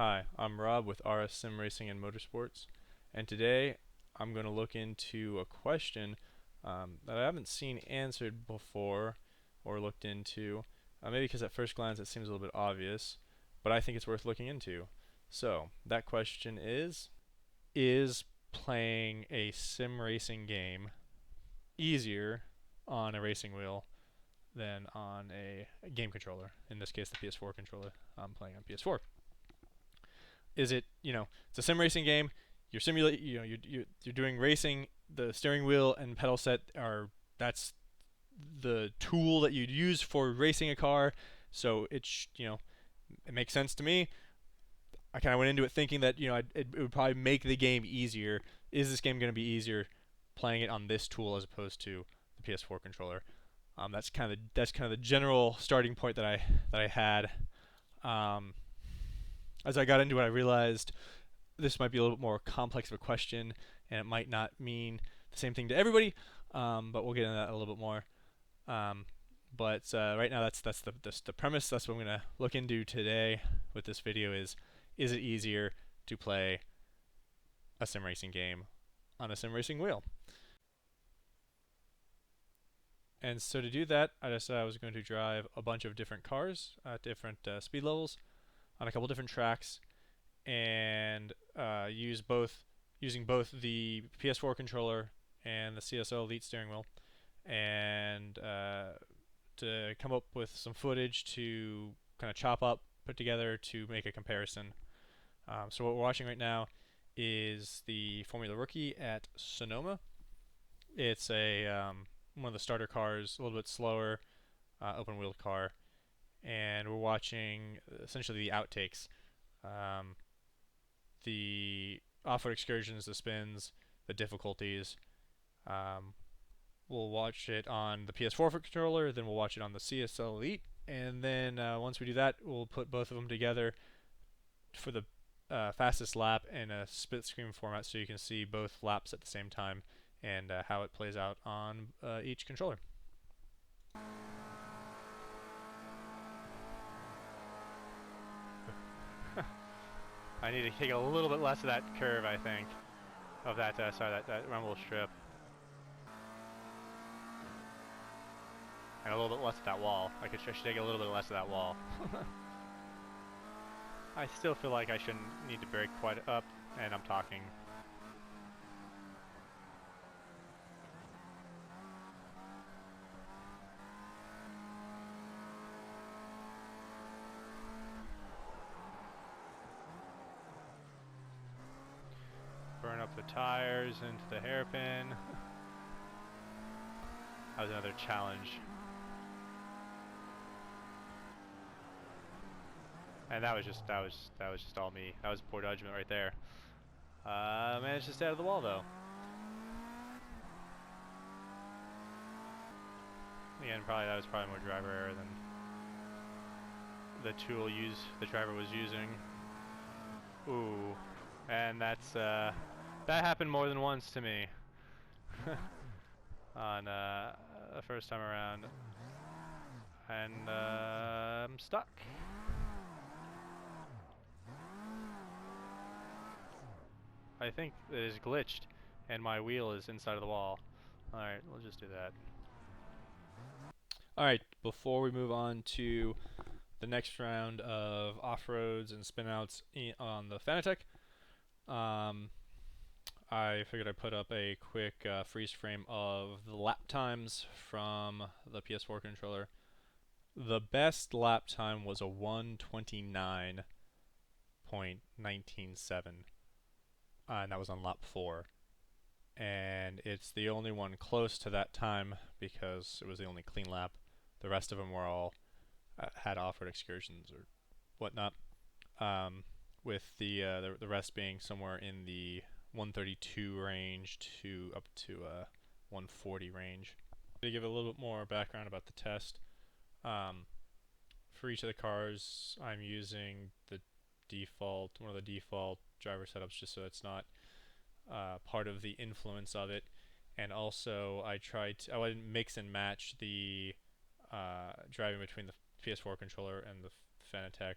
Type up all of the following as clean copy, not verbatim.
Hi, I'm Rob with RS Sim Racing and Motorsports, and today I'm going to look into a question that I haven't seen answered before or looked into, maybe because at first glance it seems a little bit obvious, but I think it's worth looking into. So, that question is playing a sim racing game easier on a racing wheel than on a game controller? In this case, the PS4 controller. I'm playing on PS4. Is it, it's a sim racing game. You're simulate, you're doing racing. The steering wheel and pedal set that's the tool that you'd use for racing a car. So it makes sense to me. I kind of went into it thinking that it would probably make the game easier. Is this game going to be easier playing it on this tool as opposed to the PS4 controller? That's kind of the general starting point that I had. Um, as I got into it, I realized this might be a little bit more complex of a question, and it might not mean the same thing to everybody. But we'll get into that a little bit more. But right now, that's the premise. That's what I'm gonna look into today with this video. Is it easier to play a sim racing game on a sim racing wheel? And so to do that, I decided I was going to drive a bunch of different cars at different speed levels on a couple different tracks, and using both the PS4 controller and the CSL Elite steering wheel, and to come up with some footage to kind of chop up, put together to make a comparison. So what we're watching right now is the Formula Rookie at Sonoma. It's one of the starter cars, a little bit slower, open-wheeled car, and we're watching essentially the outtakes, the off-road excursions, the spins, the difficulties. We'll watch it on the PS4 controller, then we'll watch it on the CSL Elite, and then once we do that, we'll put both of them together for the fastest lap in a split screen format, so you can see both laps at the same time and how it plays out on each controller. I need to take a little bit less of that curve, I think, of that that rumble strip, and a little bit less of that wall. I should take a little bit less of that wall. I still feel like I shouldn't need to brake quite up, and I'm talking. Burn up the tires into the hairpin. That was another challenge. And that was just all me. That was poor judgment right there. Managed to stay out of the wall though. Again, that was probably more driver error than the tool the driver was using. Ooh, and that happened more than once to me on the first time around, and I'm stuck. I think it is glitched, and my wheel is inside of the wall. Alright, we'll just do that. Alright, before we move on to the next round of off-roads and spin-outs on the Fanatec, I figured I'd put up a quick freeze frame of the lap times from the PS4 controller. The best lap time was a 1:29.197, and that was on lap 4. And it's the only one close to that time because it was the only clean lap. The rest of them were all had off-road excursions or whatnot, with the rest being somewhere in the 132 range to up to 140 range. To give a little bit more background about the test, for each of the cars, I'm using one of the default driver setups, just so it's not part of the influence of it. And also, I didn't mix and match the driving between the PS4 controller and the Fanatec.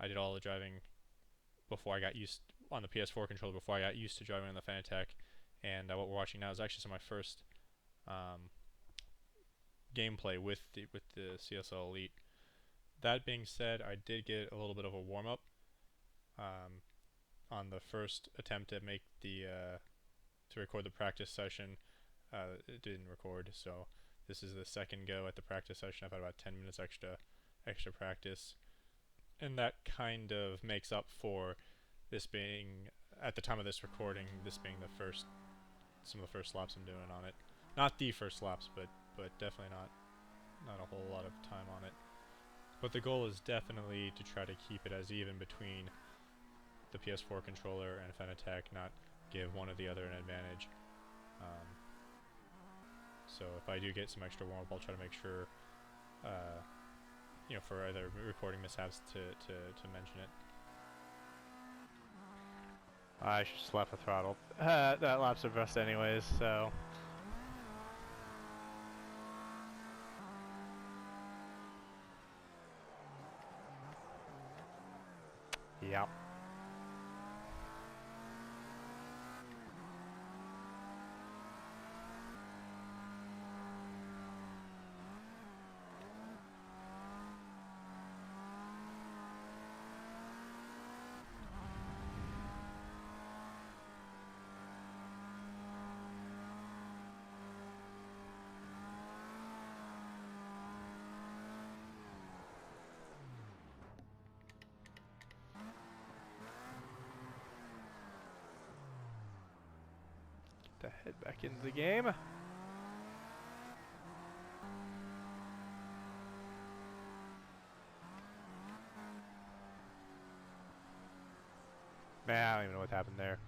I did all the driving before I got used on the PS4 controller before I got used to driving on the Fanatec, and what we're watching now is actually some of my first gameplay with the CSL Elite. That being said, I did get a little bit of a warm up on the first attempt to make the to record the practice session. It didn't record, so this is the second go at the practice session. I've had about 10 minutes extra practice, and that kind of makes up for this being, at the time of this recording, this being some of the first laps I'm doing on it. Not the first laps, but definitely not a whole lot of time on it. But the goal is definitely to try to keep it as even between the PS4 controller and Fanatec, not give one or the other an advantage. So if I do get some extra warm-up, I'll try to make sure, for either recording mishaps to mention it. I should just left the throttle. That lap's abreast anyways, so. Yep. To head back into the game. Man, I don't even know what happened there.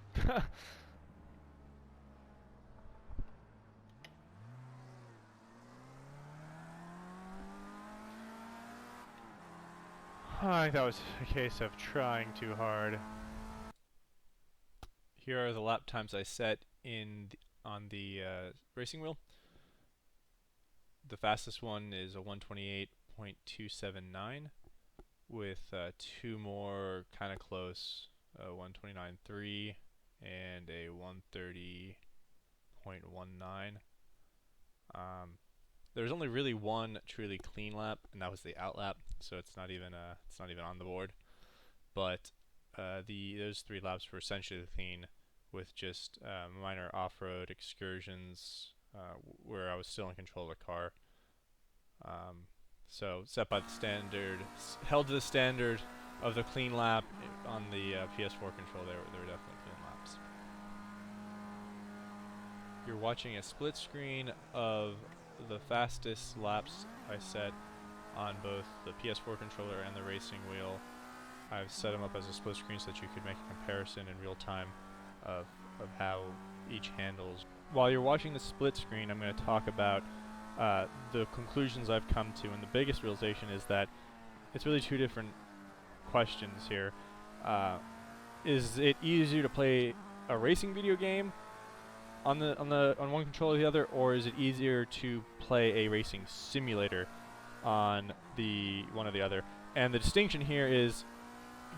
I think that was a case of trying too hard. Here are the lap times I set on the racing wheel. The fastest one is a 128.279 with two more kind of close, 129.3 and a 130.19. There's only really one truly clean lap, and that was the out lap, so it's not even on the board. But those 3 laps were essentially clean, with just minor off-road excursions where I was still in control of the car. So set by the standard, held to the standard of the clean lap on the PS4 control. They were definitely clean laps. You're watching a split screen of the fastest laps I set on both the PS4 controller and the racing wheel. I've set them up as a split screen so that you could make a comparison in real time of how each handles. While you're watching the split screen, I'm going to talk about the conclusions I've come to, and the biggest realization is that it's really 2 different questions here. Is it easier to play a racing video game on one controller or the other, or is it easier to play a racing simulator on the one or the other? And the distinction here is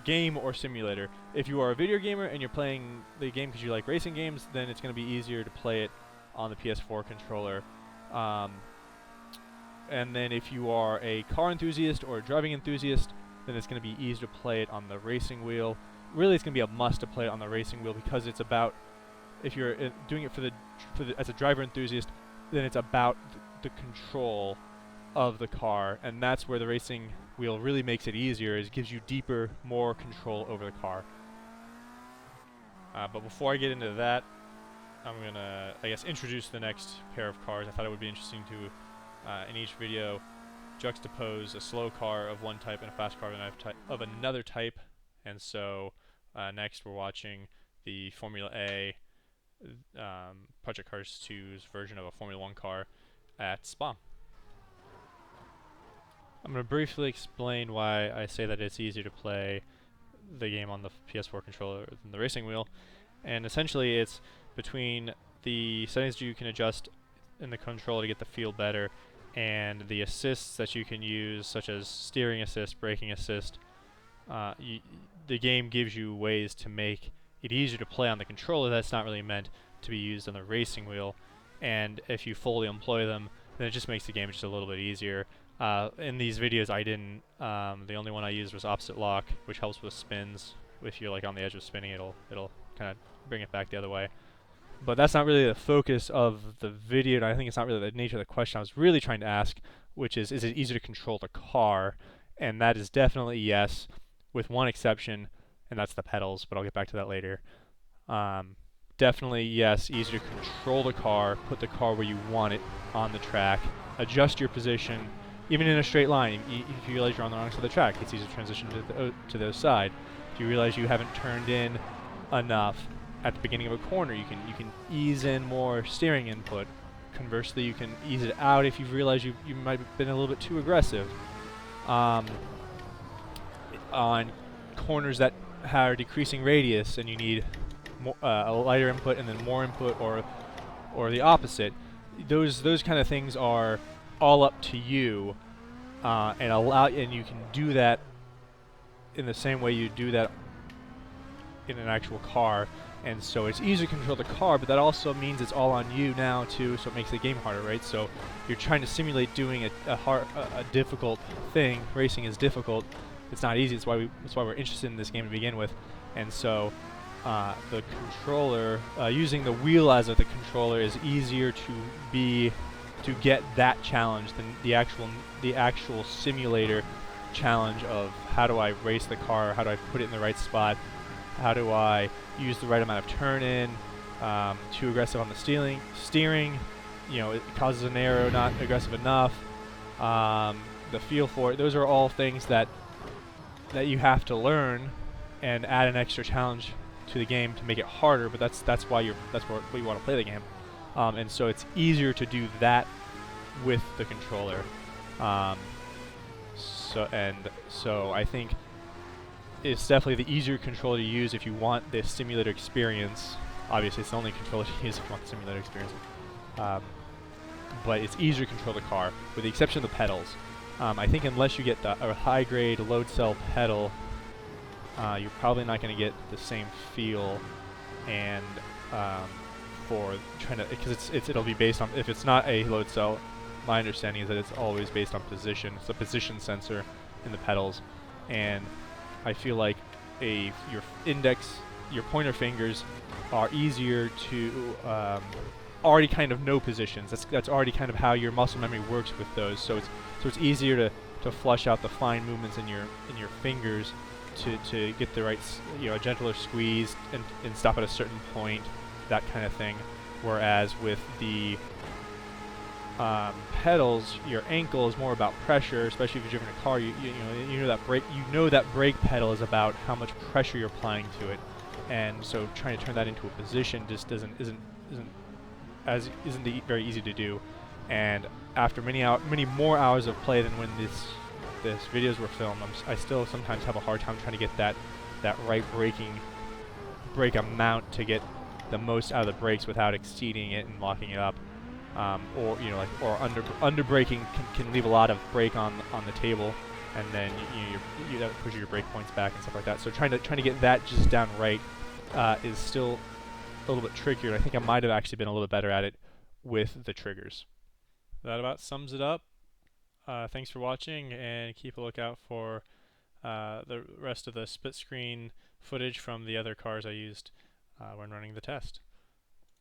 game or simulator. If you are a video gamer and you're playing the game because you like racing games, then it's going to be easier to play it on the PS4 controller. And then if you are a car enthusiast or a driving enthusiast, then it's going to be easier to play it on the racing wheel. Really, it's going to be a must to play it on the racing wheel, because it's about, if you're doing it as a driver enthusiast, then it's about the control of the car, and that's where the racing wheel really makes it easier, is it gives you deeper, more control over the car. But before I get into that, I'm gonna, I guess, introduce the next pair of cars. I thought it would be interesting to, in each video, juxtapose a slow car of one type and a fast car of another type. And so next we're watching the Formula A Project Cars 2's version of a Formula 1 car at Spa. I'm going to briefly explain why I say that it's easier to play the game on the PS4 controller than the racing wheel. And essentially it's between the settings you can adjust in the controller to get the feel better, and the assists that you can use, such as steering assist, braking assist. the game gives you ways to make it easier to play on the controller that's not really meant to be used on the racing wheel. And if you fully employ them, then it just makes the game just a little bit easier. In these videos, I didn't. The only one I used was opposite lock, which helps with spins. If you're like on the edge of spinning, it'll kind of bring it back the other way. But that's not really the focus of the video, and I think it's not really the nature of the question I was really trying to ask, which is it easier to control the car? And that is definitely yes, with one exception, and that's the pedals, but I'll get back to that later. Definitely yes, easier to control the car, put the car where you want it on the track, adjust your position, even in a straight line. If you realize you're on the wrong side of the track, it's easier to transition to the other side. If you realize you haven't turned in enough at the beginning of a corner, you can ease in more steering input. Conversely, you can ease it out if you realize you might have been a little bit too aggressive. On corners that are decreasing radius and you need a lighter input and then more input, or the opposite, those kind of things are all up to you, and you can do that in the same way you do that in an actual car. And so it's easier to control the car, but that also means it's all on you now too, so it makes the game harder, right? So you're trying to simulate doing a difficult thing. Racing is difficult. It's not easy. That's why we're interested in this game to begin with. And so the controller, using the wheel as the controller, is easier to get that challenge than the actual simulator challenge of how do I race the car, how do I put it in the right spot, how do I use the right amount of turn in, too aggressive on the steering, it causes an error, not aggressive enough, the feel for it. Those are all things that you have to learn and add an extra challenge to the game to make it harder, but that's why you want to play the game. And so it's easier to do that with the controller. So I think it's definitely the easier controller to use if you want the simulator experience. Obviously, it's the only controller to use if you want the simulator experience. But it's easier to control the car, with the exception of the pedals. I think unless you get a high-grade load cell pedal, you're probably not going to get the same feel, and for trying to, because it'll be based on, if it's not a load cell, my understanding is that it's always based on position. It's a position sensor in the pedals, and I feel like your pointer fingers are easier to already kind of know positions. That's already kind of how your muscle memory works with those. So it's easier to flush out the fine movements in your fingers to get the right, a gentler squeeze and stop at a certain point, that kind of thing. Whereas with the pedals, your ankle is more about pressure, especially if you've driven a car. You know that brake pedal is about how much pressure you're applying to it, and so trying to turn that into a position just isn't very easy to do. And after many more hours of play than when this videos were filmed, I still sometimes have a hard time trying to get that right brake amount to get the most out of the brakes without exceeding it and locking it up. Or under braking can leave a lot of brake on the table, and then you have to push your brake points back and stuff like that. So trying to get that just down right is still a little bit trickier. I think I might have actually been a little better at it with the triggers. That about sums it up. Thanks for watching, and keep a lookout for the rest of the split screen footage from the other cars I used when running the test.